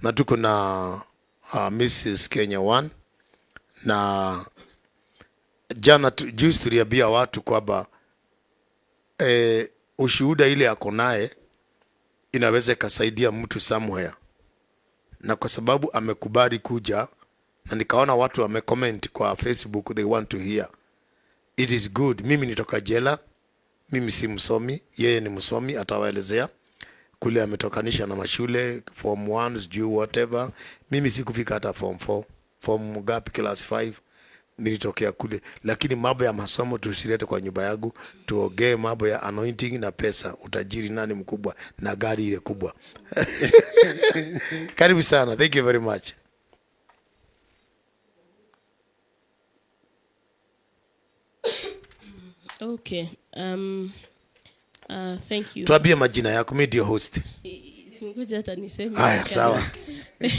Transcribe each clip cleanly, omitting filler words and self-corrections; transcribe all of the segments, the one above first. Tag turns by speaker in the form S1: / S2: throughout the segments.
S1: na tuko na Mrs. Kenya 1 na jana juzi tuliambia watu kwamba ushuhuda ile yako naye inaweza ikasaidia mtu somewhere, na kwa sababu amekubali kuja, na nikaona watu wamecomment kwa Facebook, they want to hear. It is good. Mimi nitoka jela, mimi si msomi, yeye ni msomi, atawaelezea kule ametokanisha na mashule form 1 sijui whatever. Mimi sikufika hata form 4, form gapi, class 5 nilitokea kule, lakini mambo ya masomo tusilete kwa nyumba yangu. Tuongee mambo ya anointing na pesa, utajiri nani mkubwa na gari ile kubwa. Karibu sana, thank you very much.
S2: Okay. Thank you.
S1: Tuambie majina yako, mimi ndio host.
S2: Singoja hata niseme.
S1: Haya, sawa.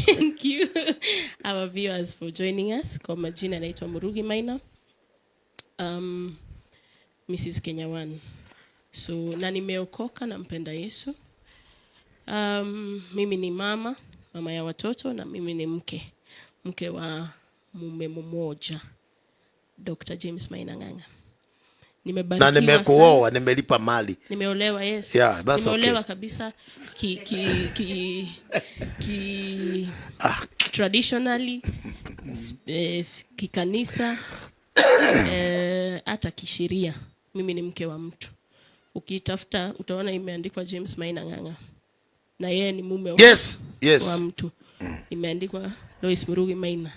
S2: Thank you our viewers for joining us. Kwa majina naitwa Murugi Maina. Mrs. Kenya 1. So na nimeokoka, nampenda Yesu. Mimi ni mama ya watoto, na mimi ni mke wa mume mmoja, Dr. James Maina Nganga.
S1: Na nimekuoa, nimelipa mali.
S2: Nimeolewa, yes.
S1: Yeah, that's
S2: nimeolewa
S1: okay.
S2: Kabisa traditionally, kikanisa, hata kisheria. Mimi ni mke wa mtu. Ukitafuta utaona imeandikwa James Maina Nganga. Na yeye ni mume wa, wa mtu. Imeandikwa Lois Murugi Maina.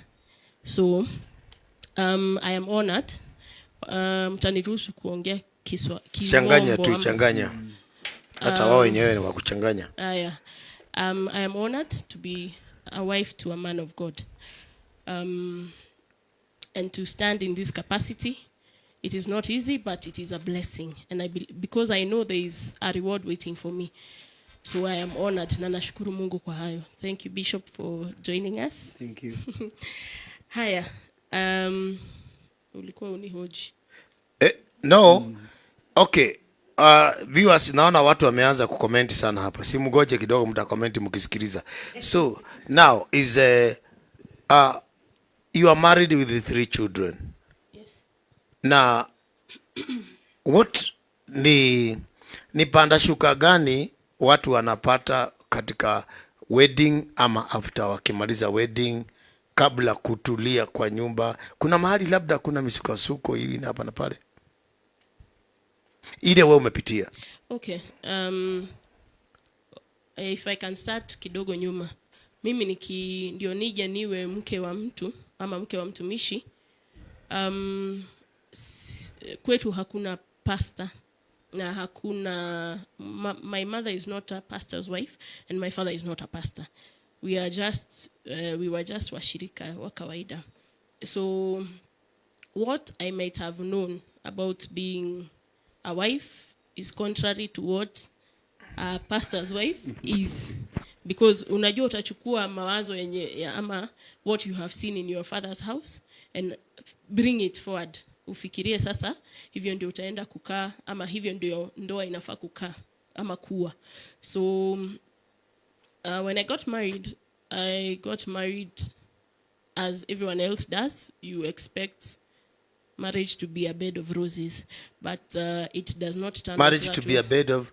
S2: So I am honored. Mtaniruhusu kuongea
S1: Changanya tu, changanya. Hata wao wenyewe ni wa kuchanganya.
S2: I am honored to be a wife to a man of God. And to stand in this capacity, it is not easy, but it is a blessing. And because I know there is a reward waiting for me. So I am honored. Na nashukuru Mungu kwa hayo. Thank you, Bishop, for joining us.
S3: Thank you.
S2: Haya. Ulikuwa unihoji.
S1: No. Okay. Viewers, naona watu wameanza kukomenti sana hapa. Si mgoje kidogo, mtakomenti mkisikiliza. So, now is you are married with 3 children.
S2: Yes.
S1: Na what ni panda shuka gani watu wanapata katika wedding ama after wakimaliza wedding, kabla kutulia kwa nyumba? Kuna mahali labda kuna misukasuko hivi na hapa na pale ile wewe umepitia?
S2: Okay. If I can start kidogo nyuma. Mimi ndio nije niwe mke wa mtu ama mke wa mtumishi. Kwetu hakuna pastor na hakuna my mother is not a pastor's wife and my father is not a pastor. We were just washirika wa kawaida. So what I might have known about being a wife is contrary to what a pastor's wife is, because unajua utachukua mawazo yenye ama what you have seen in your father's house and bring it forward. Ufikirie sasa hivyo ndio utaenda kukaa ama hivyo ndio ndoa inafaa kukaa ama kuwa. So when I got married as everyone else does. You expect marriage to be a bed of roses, but it does not turn
S1: marriage to be a bed of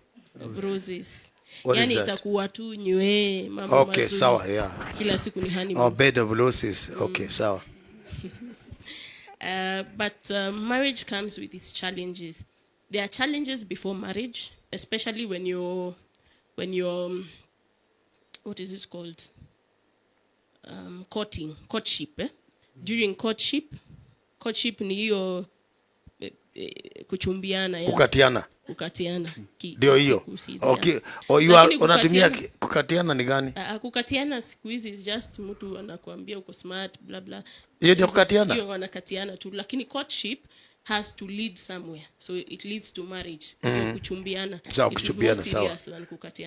S2: roses.
S1: Yani
S2: itakuwa tu nywe mambo
S1: mazuri. Okay, sawa, yeah.
S2: Kila siku ni honeymoon.
S1: Oh, bed of roses. Okay, sawa.
S2: But marriage comes with its challenges. There are challenges before marriage, especially when you're what is it called? Courtship. During courtship ni hiyo kuchumbiana ya kukatiana.
S1: Ndio hiyo. Okay. Unatumia kukatiana ni gani?
S2: Kukatiana siku hizi is just mtu anakuambia uko smart bla bla.
S1: Hiyo ndio kukatiana.
S2: Hiyo wanakatiana tu, lakini courtship has to lead somewhere. So it leads to marriage. Kuchumbiana.
S1: Sawa, kuchumbiana sawa.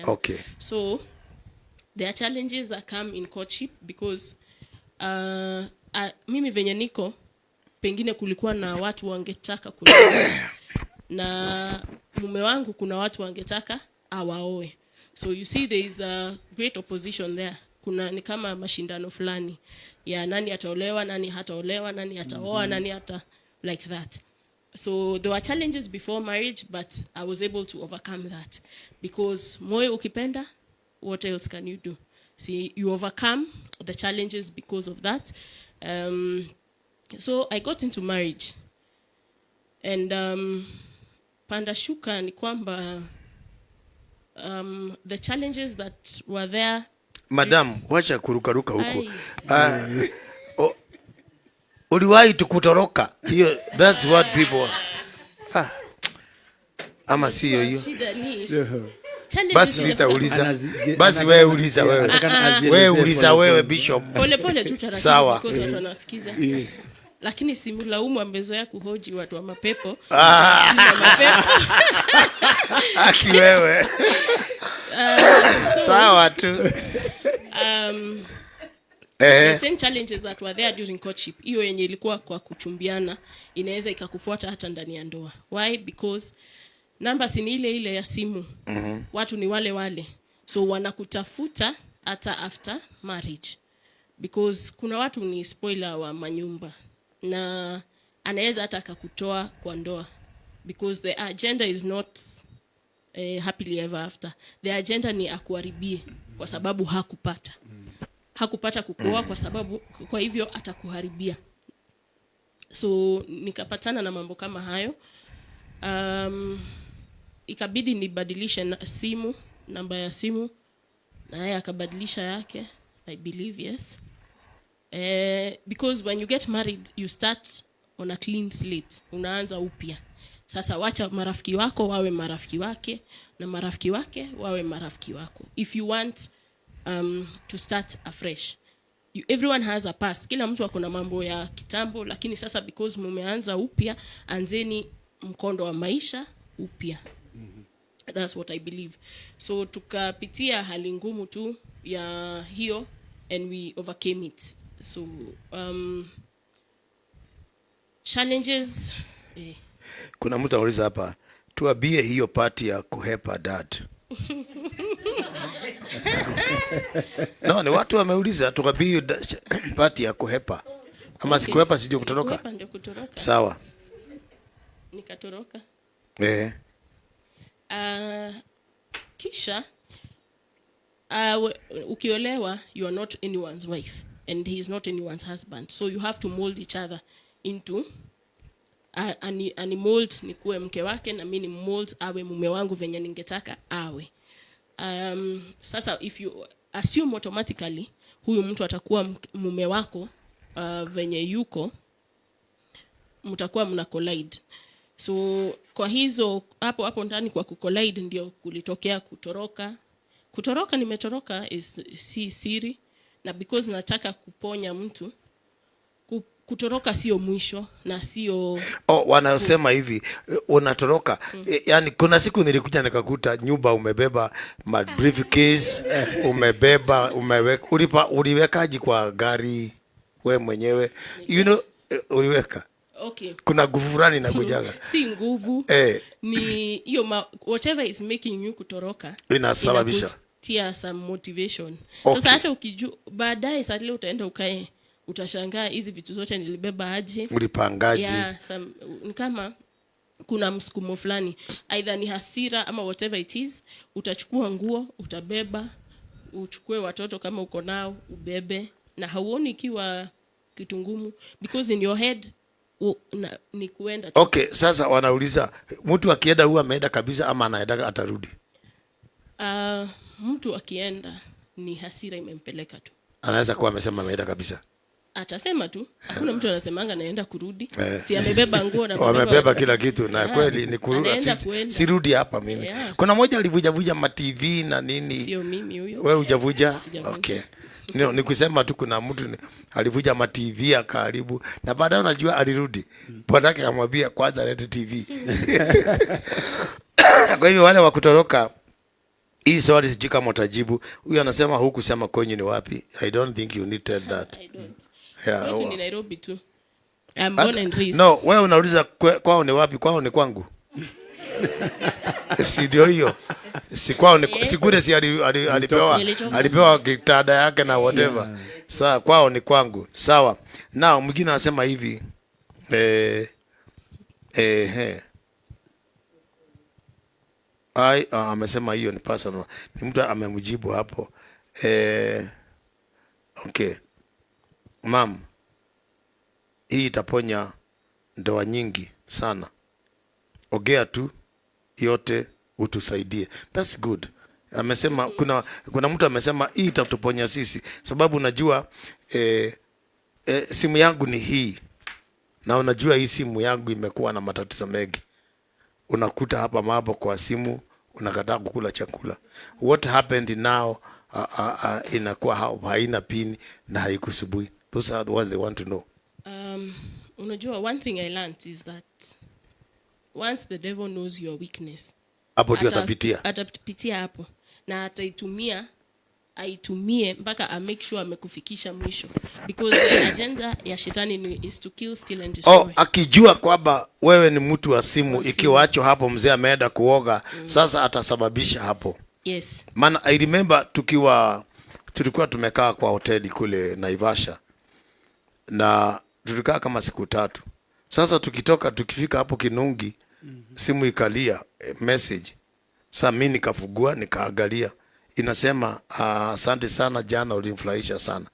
S1: Okay.
S2: So there are challenges that come in courtship because mimi venye niko pengine kulikuwa na watu wangetaka na mume wangu kuna watu wangetaka awaoe. So you see there is a great opposition there kuna ni kama mashindano fulani ya nani ataolewa, nani hataolewa, nani ataoa, nani hata like that. So there were challenges before marriage, but I was able to overcome that because moyo ukipenda, what else can you do? See, you overcome the challenges because of that. So I got into marriage, and panda shuka ni kwamba the challenges that were there.
S1: Madam, wacha kurukaruka huko. Uliwahi tukutoroka? Hiyo, that's what people. Ama sio hiyo. Basi sitauliza. Basi wewe uliza wewe. Wewe uliza wewe Bishop.
S2: Pole pole tu taratibu because watu wanasikiza. Lakini simulaumu amezoea kuhoji watu wa mapepo. Sina mapepo.
S1: Aki wewe. Sawa tu.
S2: The same challenges that were there during courtship, hiyo yenye ilikuwa kwa kuchumbiana, inaweza ikakufuata hata ndani ya ndoa. Why? Because numbers ni ile ile ya simu. Watu ni wale wale. So wanakutafuta hata after marriage. Because kuna watu ni spoiler wa manyumba. Na anaweza hata akakutoa kwa ndoa. Because the agenda is not happily ever after. The agenda ni akuharibie kwa sababu hakupata kukuoa kwa sababu kwa hivyo atakuharibia. So nikapatana na mambo kama hayo. Ikabidi nibadilishe simu, namba ya simu, na yeye akabadilisha yake, I believe, yes. Because when you get married you start on a clean slate, unaanza upya. Sasa wacha marafiki wako wawe marafiki wake na marafiki wake wawe marafiki wako. If you want to start afresh, everyone has a past. Kila mtu akona mambo ya kitambo, lakini sasa because mumeanza upya, anzeni mkondo wa maisha upya. That's what I believe. So tukapitia hali ngumu tu ya hiyo and we overcame it. So challenges
S1: Kuna mtu anauliza hapa, tuambie hiyo party ya kuhepa dad. No, ni watu wameuliza tuambie party ya kuhepa. Ama okay. Sikuhepa sije kutoroka.
S2: Kuhepa ndio kutoroka.
S1: Sawa.
S2: Nikatoroka. Kisha ukiolewa, you are not anyone's wife and he is not anyone's husband, so you have to mold each other into ani mold nikuwe mke wake na mimi ni mold awe mume wangu venye ningetaka awe. Sasa if you assume automatically huyu mtu atakuwa mume wako venye yuko, mtakuwa mna collide. So kwa hizo hapo ndani kwa kucollide ndio kulitokea kutoroka. Kutoroka nimetoroka si siri, na because nataka kuponya mtu, kutoroka sio mwisho na sio
S1: wanasema hivi unatoroka. Yani kuna siku nilikuja nikakuta nyumba umebeba ma briefcase, umebeba uliwekaji kwa gari we mwenyewe, you know, uliweka.
S2: Okay.
S1: Kuna nguvu fulani na kujaga.
S2: Si nguvu. Ni hiyo whatever is making you kutoroka.
S1: Inasababisha.
S2: Tia some motivation. Okay. Sasa hata ukijua baadaye sasa leo utaenda ukae, utashangaa hizi vitu zote nilibeba aje.
S1: Ulipangaje?
S2: Yeah, kama kuna msukumo fulani. Either ni hasira ama whatever it is, utachukua nguo, utabeba, uchukue watoto kama uko nao, ubebe, na hauoni ikiwa kitu ngumu because in your head ni kuenda tu.
S1: Okay, sasa wanauliza mtu akienda huwa ameenda kabisa ama anaenda atarudi?
S2: Mtu akienda ni hasira imempeleka tu.
S1: Anaweza kuwa amesema ameenda kabisa.
S2: Atasema tu. Hakuna mtu anasemanga naenda kurudi. Si amebeba nguo na
S1: amebeba kila kitu na kweli ni kurudi. Sirudi hapa mimi. Yeah. Kuna mmoja alivuja ma TV na nini?
S2: Sio mimi huyo.
S1: Wewe hujavuja? Okay. Ni kusema tu kuna mtu alivuja ma TV akaribu na baadaye unajua alirudi. Bwanake akamwambia kwanza lete TV. Kwa hivyo wale wa kutoroka, hii swali sijui kama utajibu. Huyu anasema hukusema kwenye ni wapi. I don't think you need tell that.
S2: I don't.
S1: Yeah.
S2: Ni Nairobi tu. I'm born and raised.
S1: No, wewe unauliza kwao ni wapi? Kwao ni kwangu. Si ndio hiyo? Si kwao ni si kule, si alipewa kitanda yake na whatever. Sawa, kwao ni kwangu. Sawa. Nao mwingine anasema hivi amesema hiyo ni personal. Ni mtu amemjibu hapo. Okay. Mam, hii itaponya ndoa nyingi sana. Ongea tu yote utusaidie. That's good. Amesema kuna mtu amesema hii itatuponya sisi, sababu unajua simu yangu ni hii, na unajua hii simu yangu imekuwa na matatizo mengi. Unakuta hapa mambo kwa simu, unakataa kukula chakula. What happened now? Inakuwa haina pin na haikusubui. Those are the ones they want to know.
S2: Unajua, one thing I learned is that once the devil knows your weakness,
S1: hapo ndio
S2: atapitia hapo na aitumie mpaka make sure amekufikisha mwisho, because the agenda ya shetani is to kill, steal and destroy.
S1: Akijua kwamba wewe ni mtu wa simu, ikiwacho hapo mzee ameenda kuoga, sasa atasababisha hapo.
S2: Yes.
S1: Maana I remember tulikuwa tumekaa kwa hoteli kule Naivasha, na tulikaa kama siku 3. Sasa tukifika hapo Kinungi, simu ikalia message. Sasa mimi nikafungua nikaangalia, inasema asante sana, jana ulinifurahisha sana.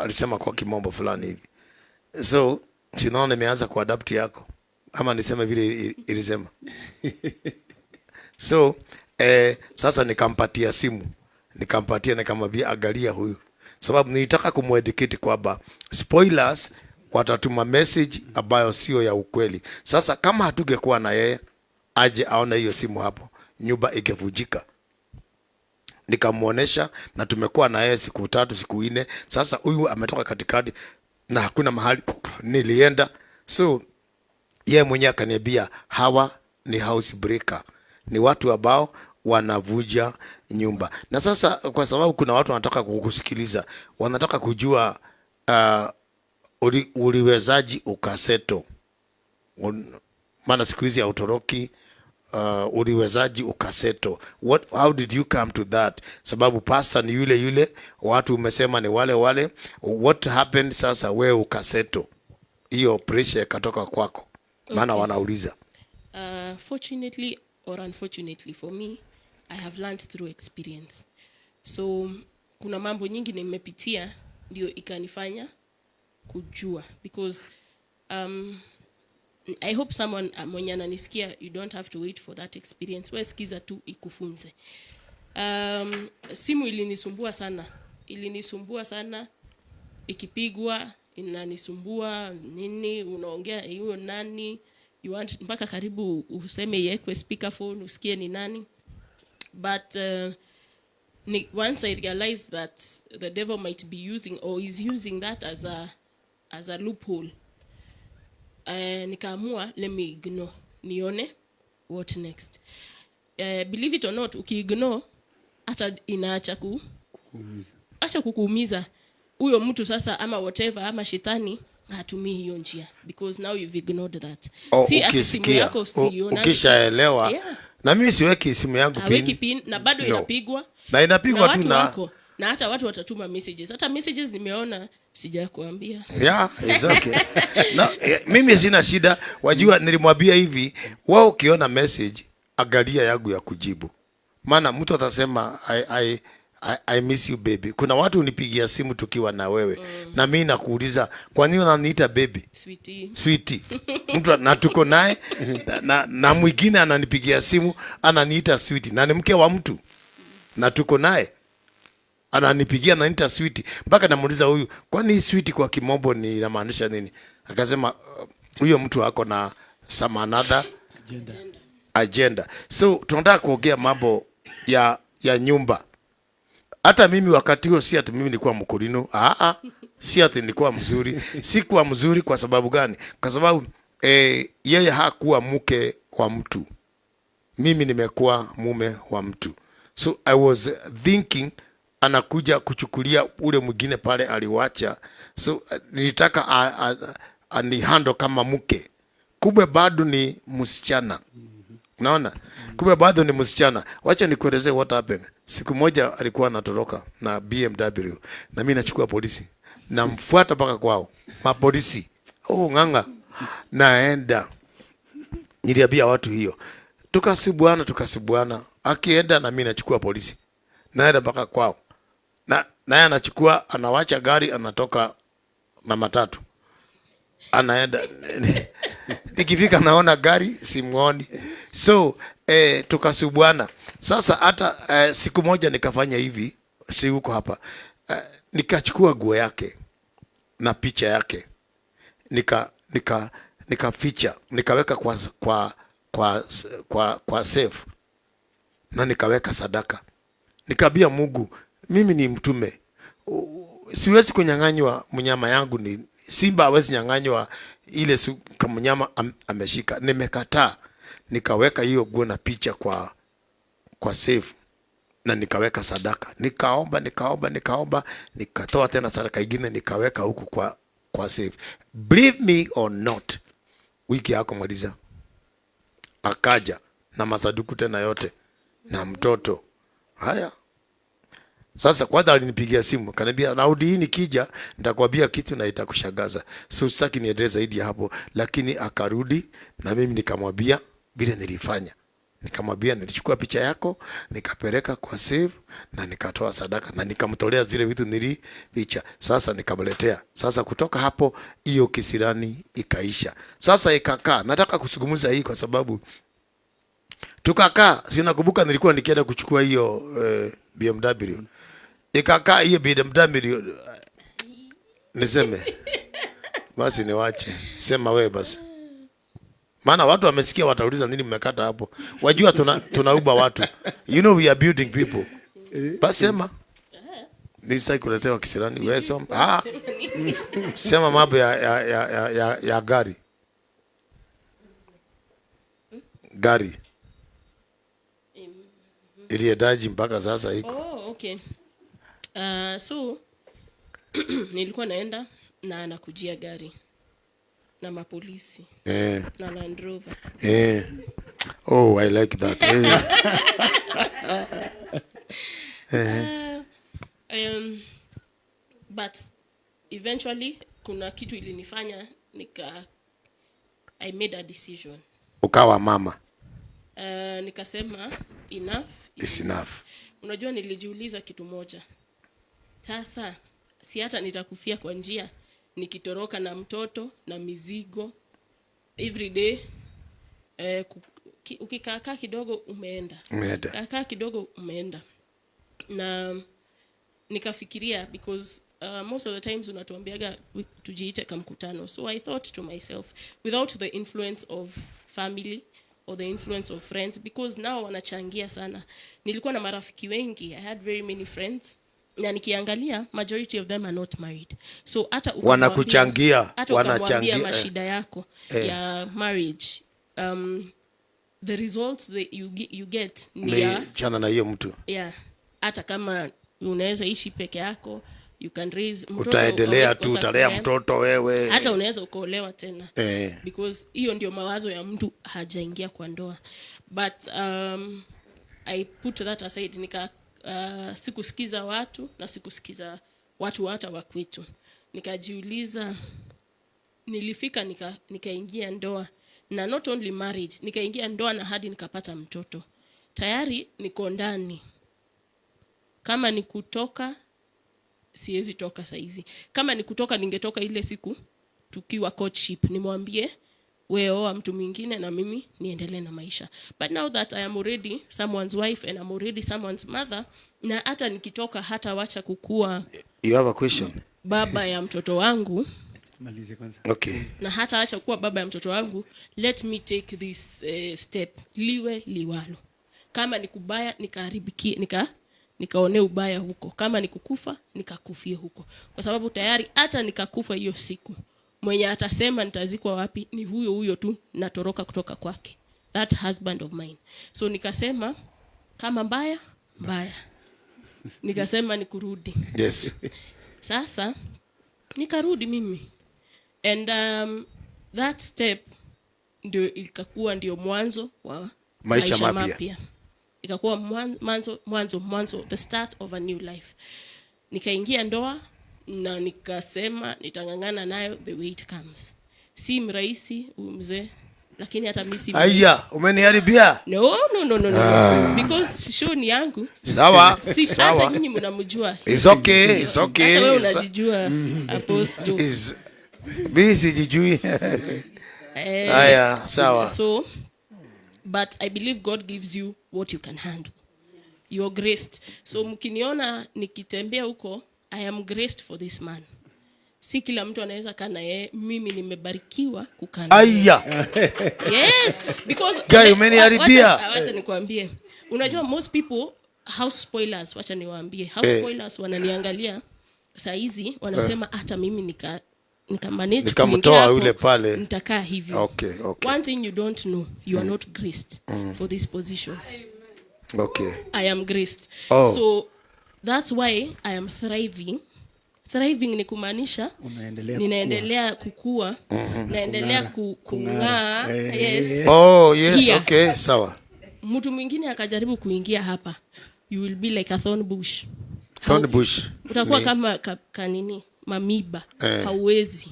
S1: Alisema kwa kimombo fulani hivi. So tunaona nimeanza kuadapt yako, ama niseme vile ilisema. So sasa nikampatia simu, nikamwambia angalia huyu, sababu nilitaka kumuedicate kwamba spoilers watatuma message ambayo sio ya ukweli. Sasa kama hatungekuwa na yeye, aje aone hiyo simu hapo, nyumba ikevujika. Nikamuonesha, na tumekuwa na yeye siku 3 siku 4. Sasa huyu ametoka katikati na hakuna mahali nilienda. So yeye mwenyewe akaniambia hawa ni house breaker, ni watu ambao wanavuja nyumba. Na sasa kwa sababu kuna watu wanataka kukusikiliza, wanataka kujua uliwezaji ukaseto. Maana siku hizi autoroki, uliwezaji ukaseto. How did you come to that? Sababu pastor ni yule, watu umesema ni wale. What happened sasa wewe ukaseto? Hiyo pressure katoka kwako. Maana wanauliza.
S2: Fortunately or unfortunately for me, I have learned through experience. So kuna mambo nyingi nimepitia ndio ikanifanya kujua, because I hope someone mwenye ananisikia, you don't have to wait for that experience. Wewe sikiza tu ikufunze. Simu ilinisumbua sana, ikipigwa inanisumbua nini, unaongea hiyo nani, you want mpaka karibu useme yekwe speakerphone usikie ni nani. But once I realized that the devil might be using or is using that as a loophole, nikaamua let me ignore, nione what next. Believe it or not, ukiignore hata inaacha kukuumiza. Huyo mtu sasa ama whatever ama shetani hatumii hiyo njia, because now you've ignored that. Si ati simu yako siona.
S1: Ukishaelewa. Yeah. Na mimi siweki simu yangu
S2: pin na bado inapigwa.
S1: Na inapigwa tu
S2: na hata watu watatuma messages. Hata messages nimeona sijakuambia.
S1: Yeah, it's okay. Mimi sina shida. Wajua nilimwambia hivi, wao ukiona message angalia yangu ya kujibu. Maana mtu atasema I miss you baby. Kuna watu unipigia simu tukiwa na wewe. Na mimi nakuuliza, kwa nini unaniita baby? Sweetie. Mtu na tuko naye na mwingine ananipigia simu ananiita sweetie. Na ni mke wa mtu. Na tuko naye ananipigia ananiita sweetie. Mpaka namuuliza huyu, kwani sweetie kwa kimombo ni inamaanisha nini? Akasema huyo mtu wako na some another agenda. So tunataka kuongea mambo ya nyumba. Hata mimi wakati huo si ati mimi nilikuwa mkurino. Si ati nilikuwa mzuri. Sikuwa mzuri kwa sababu gani? Kwa sababu yeye hakuwa mke wa mtu. Mimi nimekuwa mume wa mtu. So I was thinking anakuja kuchukulia ule mwingine pale aliwacha. So nilitaka anihandle kama mke. Kumbe bado ni msichana. Unaona? Kumbe bado ni msichana. Wacha nikuelezee what happened. Siku moja alikuwa anatoroka na BMW na mimi nachukua polisi. Namfuata mpaka kwao. Mapolisi. Oh, Nganga. Naenda. Niliambia watu hiyo. Tukasibuana. Akienda na mimi nachukua polisi. Naenda mpaka kwao. Naye anachukua, anawacha gari, anatoka na matatu. Anaenda. Nikifika naona gari simuoni. So tukasubuana. Sasa hata siku moja nikafanya hivi, si huko hapa. Nikachukua nguo yake na picha yake. Nikaficha, nikaweka kwa safe. Na nikaweka sadaka. Nikaambia Mungu, mimi ni mtume. Siwezi kunyang'anywa mnyama yangu, ni simba hawezi nyang'anywa ile kama mnyama ameshika. Nimekataa. Nikaweka hiyo nguo na picha kwa safe na nikaweka sadaka. Nikaomba, nikatoa tena sadaka nyingine nikaweka huku kwa safe. Believe me or not, wiki yako maliza akaja na masaduku tena yote na mtoto. Haya. Sasa kwanza alinipigia simu, kaniambia Naudi, hii nikija nitakwambia kitu na itakushangaza. So sitaki niendelee zaidi ya hapo, lakini akarudi na mimi nikamwambia vile nilifanya. Nikamwambia nilichukua picha yako, nikapeleka kwa save na nikatoa sadaka na nikamtolea zile vitu nilipicha. Sasa nikamletea. Sasa kutoka hapo hiyo kisirani ikaisha. Sasa ikakaa. Nataka kuzungumza hii kwa sababu tukakaa, sinakumbuka nilikuwa nikienda kuchukua hiyo BMW. Ikakaa hiyo BMW. Niseme basi niwache. Sema wewe basi. Maana watu wamesikia watauliza nini mmekata hapo. Wajua tunauba watu. You know we are building people. Basi sema. Ni sasa kuletewa kisirani wewe sema. Sema mambo ya gari. Gari. Iliendaje mpaka sasa iko?
S2: Oh, okay. So nilikuwa naenda na nakujia gari na mapolisi na Land Rover.
S1: Oh, I like that.
S2: But eventually kuna kitu ilinifanya I made a decision.
S1: Ukawa mama.
S2: Nikasema enough
S1: is enough.
S2: Unajua nilijiuliza kitu moja. Sasa si hata nitakufia kwa njia nikitoroka na mtoto na mizigo every day. Ukikaa kidogo umeenda. Kaa kidogo umeenda. Na nikafikiria because most of the times unatuambiaga tujiite kama mkutano. So I thought to myself, without the influence of family or the influence of friends, because now wanachangia sana. Nilikuwa na marafiki wengi. I had very many friends. Na nikiangalia majority of them are not married. So hata
S1: wanakuchangia,
S2: wanachangia mashida yako ya marriage, the results that you get ni
S1: chana na hiyo mtu.
S2: Yeah. Hata kama unaweza ishi peke yako, you can raise mtoto,
S1: utaendelea tu, utalea mtoto wewe.
S2: Hata unaweza ukaolewa tena. Because hiyo ndio mawazo ya mtu hajaingia kwa ndoa. But I put that aside. Sikusikiza watu na sikusikiza watu hata wa kwetu. Nikajiuliza, nilifika nikaingia ndoa, na not only marriage, nikaingia ndoa na hadi nikapata mtoto. Tayari niko ndani. Kama ni kutoka, siwezi toka saizi. Kama ni kutoka, ningetoka ile siku tukiwa courtship, nimwambie wewe oa mtu mwingine na mimi niendelee na maisha. But now that I am already someone's wife and I'm already someone's mother, na hata nikitoka hata wacha kukua.
S1: You have a question?
S2: Baba ya mtoto wangu.
S3: Malize kwanza.
S1: Okay.
S2: Na hata acha kuwa baba ya mtoto wangu, let me take this step, liwe liwalo. Kama ni kubaya nikaharibikie, nikaone ubaya huko. Kama ni kukufa nikakufie huko. Kwa sababu tayari hata nikakufa hiyo siku, mwenye atasema nitazikwa wapi ni huyo tu natoroka kutoka kwake. That husband of mine. So nikasema kama mbaya. Nikasema nikurudi.
S1: Yes.
S2: Sasa nikarudi mimi. And that step ndio ikakuwa ndio mwanzo wa
S1: maisha mapya.
S2: Ikakuwa mwanzo, the start of a new life. Nikaingia ndoa na nikasema nitangangana nayo the way it comes. Si mraisi mzee, lakini hata mimi si mraisi.
S1: Aya, umeniharibia.
S2: No. Because show ni yangu.
S1: Sawa.
S2: Si hata nyinyi mnamjua.
S1: It's okay.
S2: Hata wewe unajijua apostle.
S1: Mimi sijijui. Aya, sawa.
S2: So, but I believe God gives you what you can handle. You're graced. So mkiniona nikitembea huko, I am graced for this man. Si kila mtu anaweza kana yeye, mimi nimebarikiwa kukana.
S1: Aya.
S2: Yes, because
S1: Guy, umeniharibia.
S2: Wacha nikwambie. Unajua most people house spoilers, wacha niwaambie. House spoilers wananiangalia saa hizi wanasema hata mimi nika manage
S1: nikamtoa yule pale
S2: nitakaa hivyo.
S1: Okay.
S2: One thing you don't know, you are not graced for this position.
S1: Okay.
S2: I am graced. So that's why I am thriving. Thriving ni kumaanisha ninaendelea kukua, naendelea kung'aa. Yes.
S1: Yes, here. Okay, sawa.
S2: Mtu mwingine akajaribu kuingia hapa, you will be like a thorn bush.
S1: Thorn bush.
S2: Utakuwa kama kanini, mamiba. Hauwezi.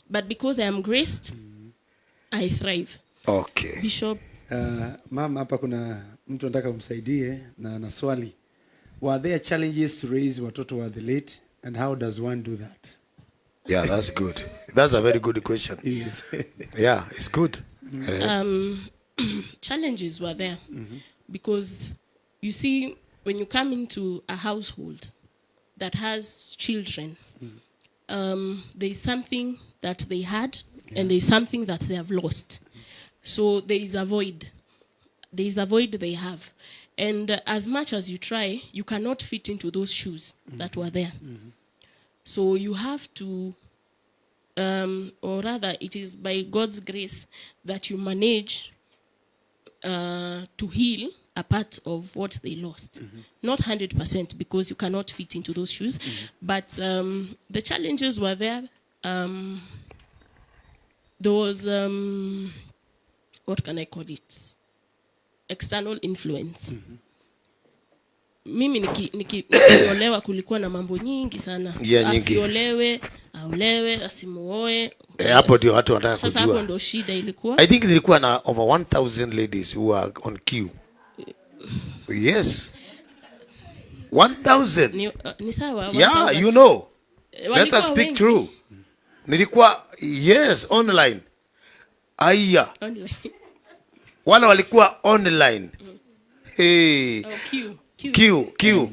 S2: But because I am graced, I thrive.
S1: Okay.
S2: Bishop.
S3: Mama, hapa kuna mtu anataka umsaidie na swali. Were there challenges to raise watoto wa the late, and how does one do that?
S1: Yeah, that's good. That's a very good question.
S3: Yes.
S1: Yeah, it's good.
S2: Challenges were there because you see, when you come into a household that has children, there is something that they had and there is something that they have lost. So there is a void. There is a void they have. And as much as you try, you cannot fit into those shoes that were there. So you have to, or rather, it is by God's grace that you manage to heal a part of what they lost. Not 100% because you cannot fit into those shoes. But the challenges were there. There was, what can I call it? External influence. Mimi nikiolewa kulikuwa na mambo nyingi sana. Asiolewe, aolewe, asimuoe.
S1: Hapo ndio watu wanataka kujua.
S2: Sasa hapo ndio shida ilikuwa.
S1: I think nilikuwa na over 1000 ladies who are on queue. Yes. 1000.
S2: Ni sawa.
S1: Yeah, you know. Let us speak true. Nilikuwa online. Aya.
S2: Online.
S1: Wala walikuwa online. Hey. Q.
S2: Okay.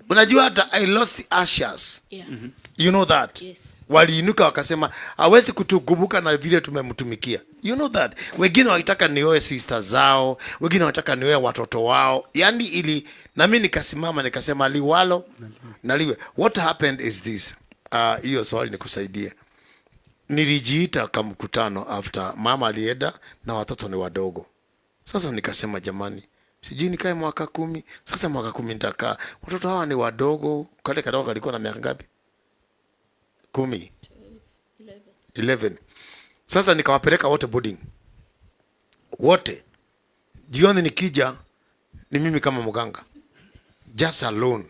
S1: Unajua hata I lost ashes.
S2: Yeah.
S1: You know that?
S2: Yes.
S1: Waliinuka wakasema hawezi kutukumbuka na vile tumemtumikia. You know that? Wengine walitaka nioe sister zao, wengine walitaka nioe watoto wao. Yaani ili na mimi nikasimama nikasema liwalo naliwe. What happened is this. Hiyo swali nikusaidie. Nilijiita kama mkutano after mama alienda na watoto ni wadogo. Sasa nikasema jamani, sijui nikae mwaka 10. Sasa mwaka 10 nitakaa. Watoto hawa ni wadogo. Kale kadogo kalikuwa na miaka ngapi? 10. 11. Sasa nikawapeleka wote boarding. Wote. Jioni nikija ni mimi kama mganga. Just alone.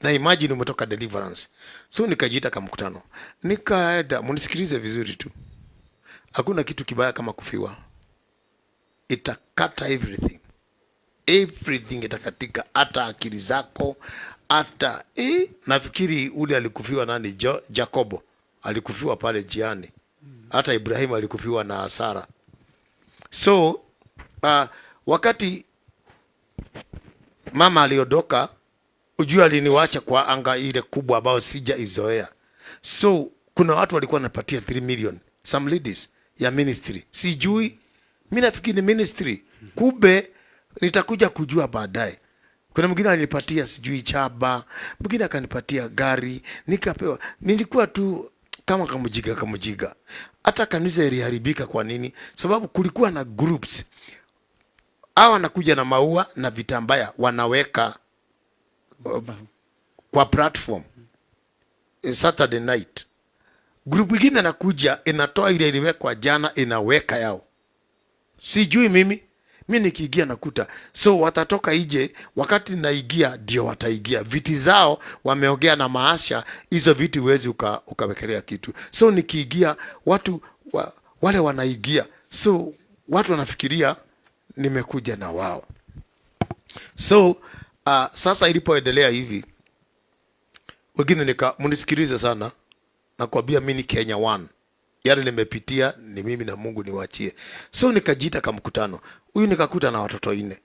S1: Na imagine umetoka deliverance. So nikajiita kama mkutano. Nikaenda, munisikilize vizuri tu. Hakuna kitu kibaya kama kufiwa. Itakata everything. Everything itakatika, hata akili zako, hata nafikiri ule alikufiwa nani? Jacobo alikufiwa pale jiani. Hata Ibrahim alikufiwa na Sara. So wakati mama aliondoka, ujua aliniwacha kwa anga ile kubwa ambao sija izoea. So kuna watu walikuwa wanapatia 3 million, some ladies ya ministry. Sijui, mimi nafikiri ni ministry. Kube nitakuja kujua baadaye. Kuna mwingine alinipatia sijui chaba, mwingine akanipatia gari, nikapewa. Nilikuwa tu kama kamujiga. Hata kanisa iliharibika kwa nini? Sababu kulikuwa na groups. Hawa wanakuja na maua na vitambaya wanaweka kwa platform. Saturday night. Group nyingine inakuja inatoa ile iliwekwa jana inaweka yao. Sijui mimi, Mimi nikiingia nakuta, so watatoka nje, wakati naigia ndio wataigia viti zao, wameongea na maasha, hizo viti huwezi ukawekelea kitu. So nikiingia watu wale wanaigia, so watu wanafikiria nimekuja na wao. So sasa ilipoendelea hivi, wengine mnisikilize sana, nakwambia mimi ni Kenya one, yale nimepitia ni mimi na Mungu niwachie. So nikajiita kama mkutano, huyu nikakuta na watoto 4,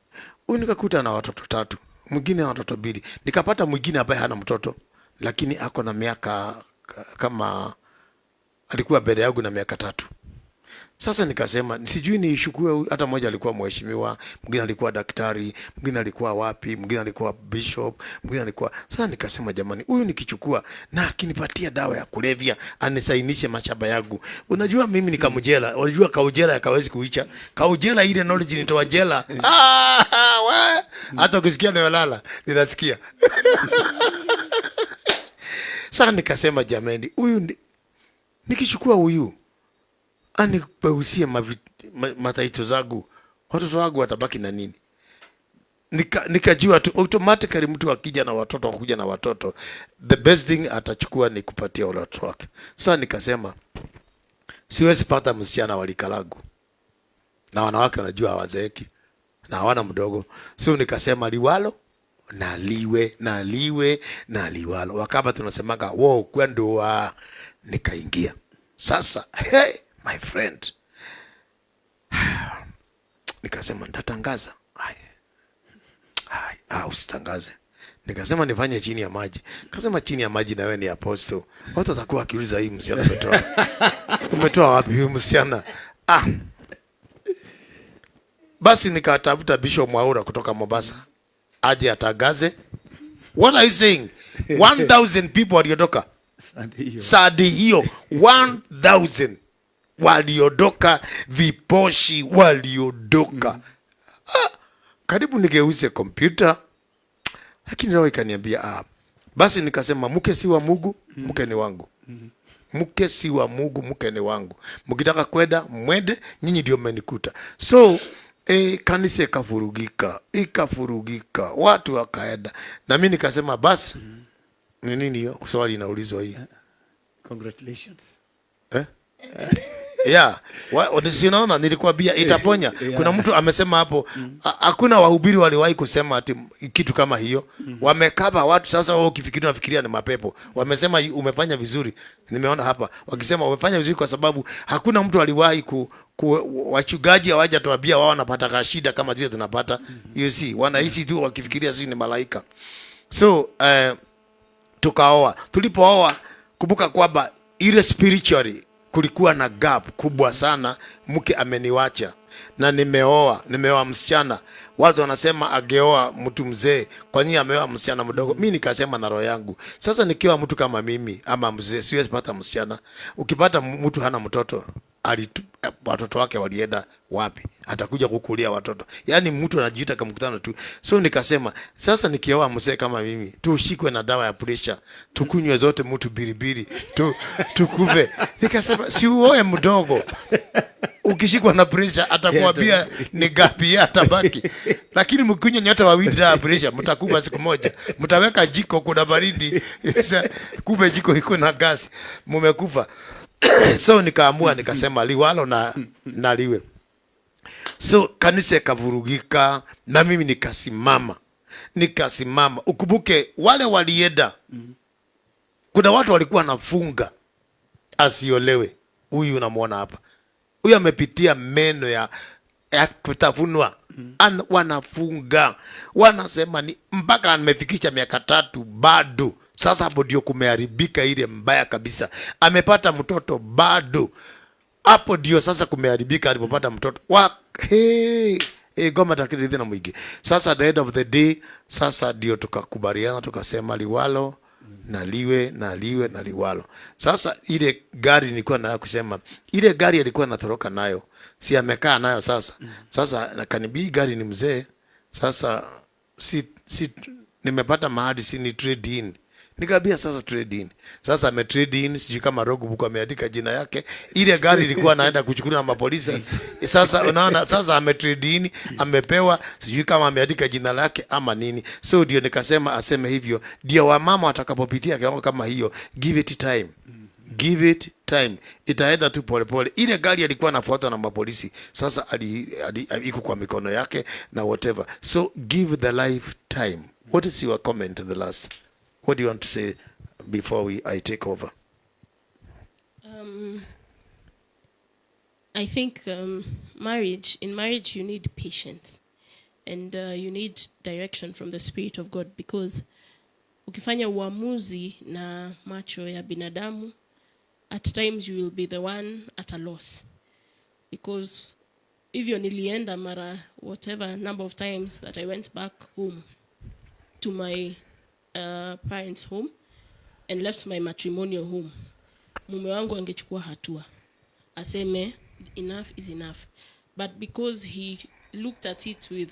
S1: huyu nikakuta na watoto 3, mwingine na watoto 2, nikapata mwingine ambaye hana mtoto lakini ako na miaka kama alikuwa mbele yangu na miaka 3. Sasa nikasema sijui niishukue, hata mmoja alikuwa mheshimiwa, mwingine alikuwa daktari, mwingine alikuwa wapi, mwingine alikuwa bishop, mwingine alikuwa. Sasa nikasema jamani, huyu nikichukua na akinipatia dawa ya kulevya anisainishe mashamba yangu. Unajua mimi ni kamjela, unajua kaujela yakawezi kuicha. Kaujela ile knowledge nitoa jela. Hata ukisikia nimelala, ninasikia. Sasa nikasema jamani, huyu nikichukua huyu anipeusie mataito zangu, watoto wangu watabaki na nini? Nikajua tu automatically mtu akija na watoto, akuja na watoto, the best thing atachukua ni kupatia watoto wake. Sasa nikasema siwezi pata msichana walikalagu, na wanawake wanajua hawazeeki na hawana mdogo. So nikasema liwalo na liwe na liwe na liwalo, wakaba tunasemaga wow kwendo. Nikaingia sasa, hey my friend, nikasema nitatangaza. Usitangaze. Nikasema nifanye chini ya maji. Nikasema chini ya maji na wewe ni apostle, watu watakuwa wakiuliza hii msichana umetoa wapi huyu msichana? Basi nikatafuta Bishop Mwaura kutoka Mombasa aje atangaze. What are you saying? 1000 people waliodoka Sadi hiyo 1000 waliodoka, viposhi waliodoka. Karibu nigeuze kompyuta, lakini roho ikaniambia basi nikasema mke si wa Mungu, mke ni wangu. Mke si wa Mungu, mke ni wangu. Mkitaka kwenda mwende, nyinyi ndio mmenikuta. So kanisa ikafurugika, watu wakaenda, na mimi nikasema basi ni nini hiyo swali inaulizwa hii?
S3: Congratulations.
S1: Yeah, unaona nilikwambia itaponya. Kuna mtu amesema hapo, hakuna wahubiri waliwahi kusema ati kitu kama hiyo. Wamekaba watu. Sasa wao ukifikiria nafikiria ni mapepo. Wamesema umefanya vizuri. Nimeona hapa wakisema umefanya vizuri kwa sababu hakuna mtu aliwahi wachungaji hawaja tuambia wao wanapata shida kama zile tunapata. You see, wanaishi tu wakifikiria sisi ni malaika. So tukaoa. Tulipooa, kumbuka kwamba ile spiritually kulikuwa na gap kubwa sana. Mke ameniwacha na nimeoa msichana. Watu wanasema ageoa mtu mzee, kwa nini ameoa msichana mdogo? Mimi nikasema na roho yangu, sasa nikiwa mtu kama mimi ama mzee siwezi pata msichana. Ukipata mtu hana mtoto, watoto wake walienda wapi? Atakuja kukulia watoto. Yaani mtu anajiita kama mkutano tu. So nikasema sasa nikioa mzee kama mimi, tushikwe na dawa ya pressure, tukunywe zote mtu bilibili, tukuve. Nikasema si uoe mdogo. Ukishikwa na pressure atakwambia ni gapi atabaki. Lakini mkunywe nyote wawili dawa ya pressure, mtakufa siku moja. Mtaweka jiko kuna baridi, kumbe jiko iko na gas, mmekufa. So nikaamua nikasema liwalo na liwe. So kanisa ikavurugika na mimi nikasimama. Ukumbuke wale walienda, kuna watu walikuwa nafunga asiolewe. Huyu unamwona hapa, huyu amepitia meno ya kutafunwa. Wanafunga, wanasema ni mpaka amefikisha miaka 3 bado. Sasa hapo ndio kumeharibika ile mbaya kabisa. Amepata mtoto bado, hapo ndio sasa kumeharibika. Alipopata mtoto goma takirithi na mwingi. Sasa at the end of the day, sasa ndio tukakubaliana, tukasema liwalo na liwe na liwe na liwalo. Sasa ile gari nilikuwa nayo kusema, ile gari alikuwa anatoroka nayo, si amekaa nayo sasa. Sasa nakanibii gari ni mzee. Sasa si nimepata mahali, si ni trade in, Nikaambia sasa trade in. Sasa ame trade in, sijui kama logbook ameandika jina yake. Ile gari ilikuwa naenda kuchukuliwa na mapolisi. Sasa unaona, sasa ame trade in, amepewa, sijui kama ameandika jina lake ama nini. So ndio nikasema aseme hivyo. Ndio wamama watakapopitia kiwango kama hiyo, give it time. Give it time. Itaenda tu pole pole. Ile gari alikuwa anafuatwa na mapolisi. Sasa iko kwa mikono yake na whatever. So give the life time. What is your comment the last? What do you want to say before I take over?
S2: I think in marriage you need patience and you need direction from the Spirit of God, because ukifanya uamuzi na macho ya binadamu, at times you will be the one at a loss, because hivyo nilienda mara whatever number of times that I went back home to my parents' home and left my matrimonial home. Mume wangu angechukua hatua, aseme enough is enough, but because he looked at it with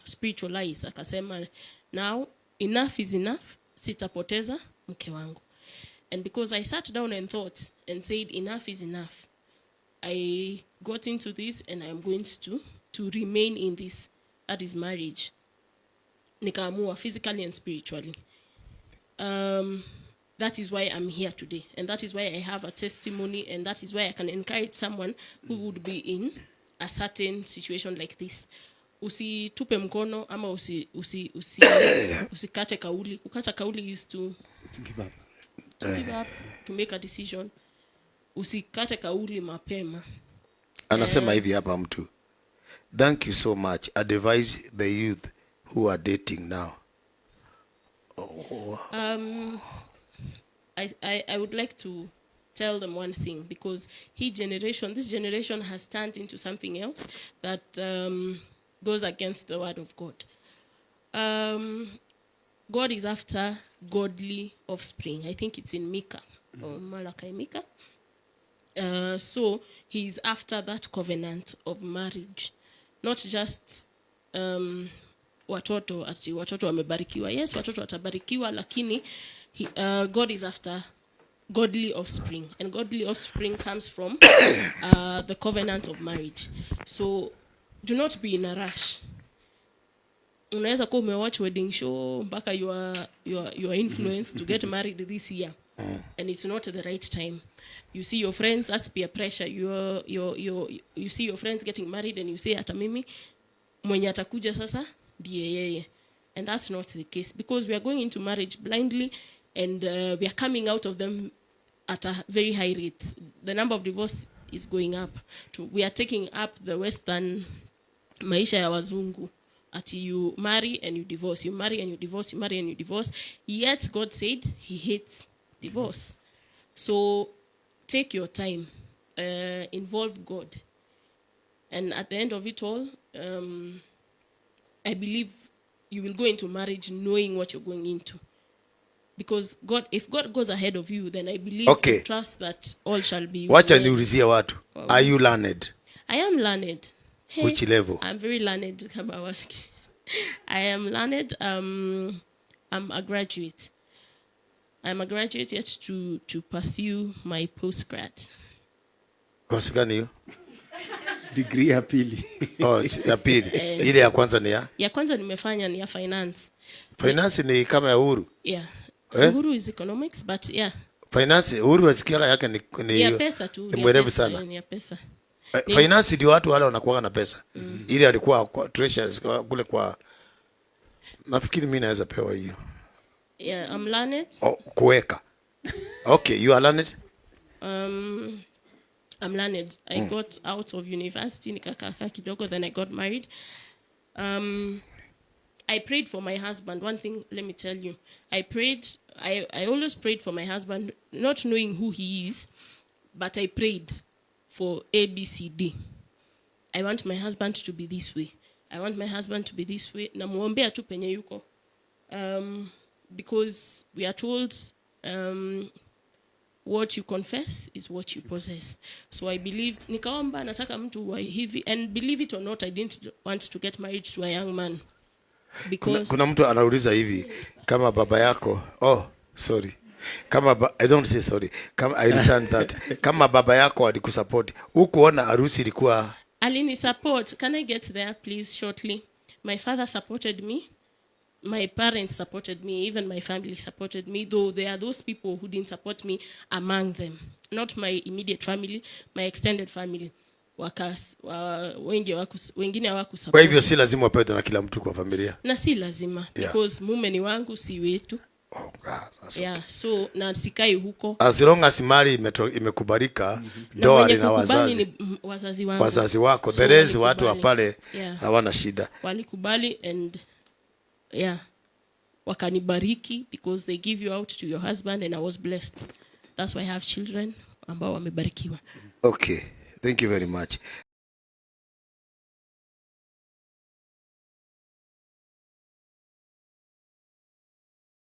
S2: spiritual eyes, akasema now enough is enough, sitapoteza mke wangu. And because I sat down and thought and said enough is enough, I got into this and I am going to remain in this, that is marriage. Nikaamua physically and spiritually. That is why I'm here today, and that is why I have a testimony, and that is why I can encourage someone who would be in a certain situation like this. Usitupe mkono ama usikate kauli. Kukata kauli is to give up. To give up, to make a decision. Usikate kauli mapema.
S1: Anasema hivi hapa mtu. Thank you so much. Advise the youth who are dating now.
S2: I would like to tell them one thing, because this generation has turned into something else that goes against the word of God. God is after godly offspring. I think it's in Micah or Malachi Micah. So he's after that covenant of marriage, not just watoto wamebarikiwa. Yes, watoto watabarikiwa, lakini God is after godly offspring, and godly offspring comes from the covenant of marriage. So do not be in a rush. Unaweza kuwa umewatch wedding show mpaka you are influenced to get married this year, and it's not the right time. You see your friends, that's peer pressure. You see your friends getting married and you say hata mimi mwenye atakuja sasa ndiye yeye. And that's not the case, because we are going into marriage blindly, and we are coming out of them at a very high rate. The number of divorce is going up. We are taking up the Western maisha ya wazungu. You marry and you divorce, you marry and you divorce, you marry and you divorce. Yet God said he hates divorce. So take your time, involve God. And at the end of it all, I believe you will go into marriage knowing what you're going into. Because if God goes ahead of you, then I believe and trust that all shall be well.
S1: Wacha niulizie watu. Are you learned?
S2: I am learned. Hey,
S1: which level?
S2: I'm very learned. I am learned. I'm a graduate. I'm a graduate yet to pursue my postgrad.
S1: Course gani hiyo?
S3: Degree ya pili.
S1: Oh, ya pili. Ile ya kwanza ni ya?
S2: Ya kwanza nimefanya ni ya finance.
S1: Finance ni kama ya Uhuru?
S2: Yeah. Uhuru is economics, but yeah.
S1: Finance, Uhuru wasikia yake ni
S2: ya pesa tu.
S1: Ni mwerevu sana.
S2: Ni ya pesa.
S1: Finance ndio watu wale wanakuwa na pesa. Ile alikuwa kwa treasuries kule kwa, nafikiri mimi naweza pewa hiyo.
S2: Yeah, I'm learned.
S1: Kuweka. Okay, you are learned?
S2: I'm learned. I got out of university nikakaa kidogo, then I got married. I prayed for my husband. One thing, let me tell you. I always prayed for my husband, not knowing who he is, but I prayed for A, B, C, D. I want my husband to be this way. I want my husband to be this way. Namuombea tu penye yuko. Because we are told what you confess is what you possess. So I believed, nikaomba nataka mtu wa hivi, and believe it or not, I didn't want to get married to a young man. Because
S1: kuna mtu anauliza hivi, kama baba yako, oh sorry, I don't say sorry, kama I return that, kama baba yako alikusupport, hukuona harusi ilikuwa
S2: Alini support. Can I get there please shortly? My father supported me. My parents supported me. Even my family supported me. Though there are those people who didn't support me among them. Not my immediate family, my extended family. Wengine hawakusupport.
S1: Kwa hivyo si lazima upende na kila mtu kwa familia.
S2: Na si lazima.
S1: Yeah.
S2: Because mume ni wangu, si wetu.
S1: Oh, God,
S2: yeah, so na sikai huko.
S1: As long as mali imekubalika, ndoa ina wazazi.
S2: Wazazi wangu.
S1: Wazazi wako. So, there is watu wa pale hawana shida.
S2: Walikubali and yeah, wakanibariki because they give you out to your husband and I was blessed. That's why I have children ambao wamebarikiwa.
S1: Okay, thank you very much.